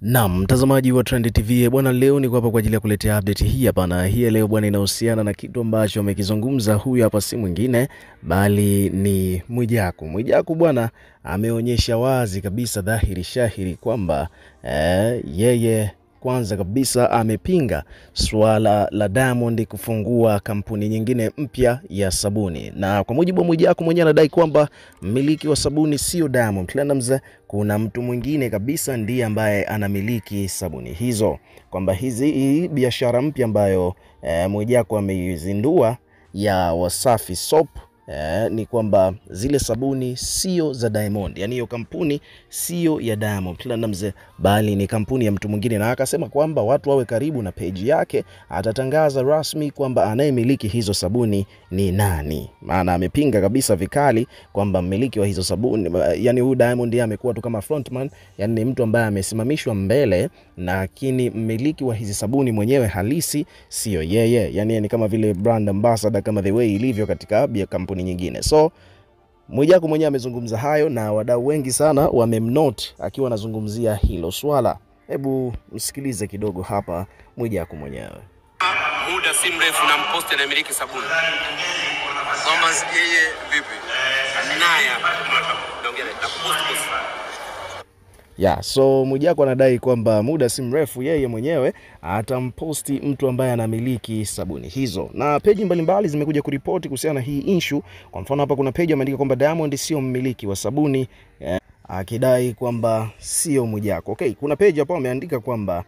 Naam, mtazamaji wa Trend TV bwana, leo niko hapa kwa ajili ya kuletea update hii hapa, na hii leo bwana inahusiana na kitu ambacho amekizungumza huyu hapa, si mwingine bali ni Mwijaku. Mwijaku bwana ameonyesha wazi kabisa dhahiri shahiri kwamba yeye kwanza kabisa amepinga swala la Diamond kufungua kampuni nyingine mpya ya sabuni. Na kwa mujibu wa Mwijaku mwenyewe anadai kwamba mmiliki wa sabuni sio Diamond Platnumz, kuna mtu mwingine kabisa ndiye ambaye anamiliki sabuni hizo. Kwamba hii biashara mpya ambayo Mwijaku ameizindua ya Wasafi Soap ni kwamba zile sabuni sio za Diamond, yani hiyo kampuni sio ya Diamond Platnumz bali ni kampuni ya mtu mwingine. Na akasema kwamba watu wawe karibu na page yake, atatangaza rasmi kwamba anayemiliki hizo sabuni ni nani. Maana amepinga kabisa vikali kwamba mmiliki wa hizo sabuni, yani huyu Diamond amekuwa tu kama frontman, yani ni mtu ambaye amesimamishwa mbele, lakini mmiliki wa hizi sabuni mwenyewe halisi sio yeye. Yani ni kama vile brand ambassador, kama the way ilivyo katika kampuni nyingine. So Mwijaku mwenyewe amezungumza hayo na wadau wengi sana wamemnote akiwa anazungumzia hilo swala. Hebu msikilize kidogo hapa Mwijaku mwenyewe. Muda si mrefu na mposti na miliki sabuni. Kwamba yeye vipi? Naya. Naongea na post. So Mwijaku anadai kwamba muda si mrefu yeye mwenyewe atamposti mtu ambaye anamiliki sabuni hizo. Na peji mbalimbali zimekuja kuripoti kuhusiana na hii issue. Kwa mfano hapa kuna peji imeandika kwamba Diamond sio mmiliki wa sabuni, akidai kwamba sio Mwijaku. Okay, kuna peji hapo ameandika kwamba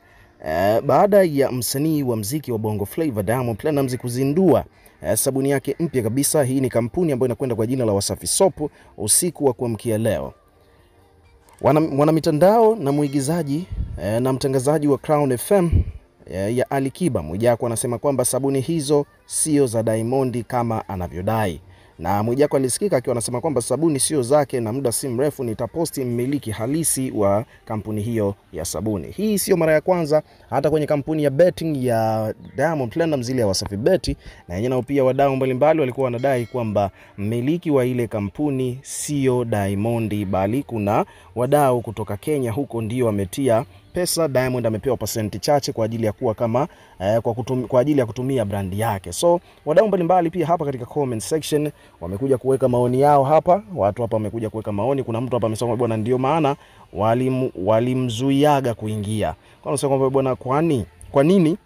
baada ya msanii wa muziki wa Bongo Flava Diamond Platnumz kuzindua sabuni yake mpya kabisa, hii ni kampuni ambayo inakwenda kwa jina la Wasafi Soap, usiku wa kuamkia leo, mwanamitandao na muigizaji na mtangazaji wa Crown FM ya Alikiba Mwijaku anasema kwamba sabuni hizo sio za Diamond kama anavyodai. Na Mwijaku alisikika akiwa anasema kwamba sabuni sio zake, na muda si mrefu nitaposti mmiliki halisi wa kampuni hiyo ya sabuni. Hii sio mara ya kwanza, hata kwenye kampuni ya betting ya Diamond Platnumz ile ya Wasafi Bet, na yenyewe pia wadau mbalimbali walikuwa wanadai kwamba mmiliki wa ile kampuni sio Diamond bali kuna wadau kutoka Kenya huko ndio wametia pesa. Diamond amepewa percent chache kwa ajili ya kuwa kama kwa ajili ya kutumia brand yake. So wadau mbalimbali pia hapa katika comment section wamekuja kuweka maoni yao hapa. Watu hapa wamekuja kuweka maoni. Kuna mtu hapa amesema bwana ndio maana walimzuiaga kuingia. Kwa nini kwamba bwana kwa nini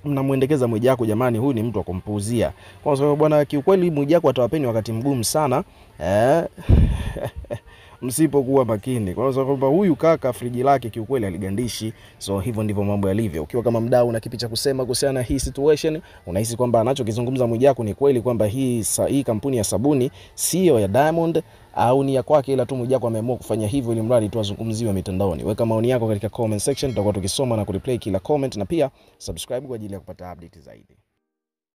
mnamuendekeza Mwijaku jamani, huyu ni mtu wa kumpuuzia. Kwa sababu bwana kiukweli Mwijaku atawapeni wakati mgumu sana msipokuwa makini. Kwa sababu kwamba huyu kaka friji lake kiukweli aligandishi. So hivyo ndivyo mambo yalivyo. Ukiwa kama mdau na kipi cha kusema kuhusiana na hii situation, unahisi kwamba anachokizungumza Mwijaku ni kweli kwamba hii kampuni ya sabuni sio ya Diamond au ni ya kwake, ila tu Mwijaku ameamua kufanya hivyo ili mradi tu azungumziwe mitandaoni? Weka maoni yako katika comment section, tutakuwa tukisoma na kureplay kila comment, na pia subscribe kwa ajili ya kupata update zaidi.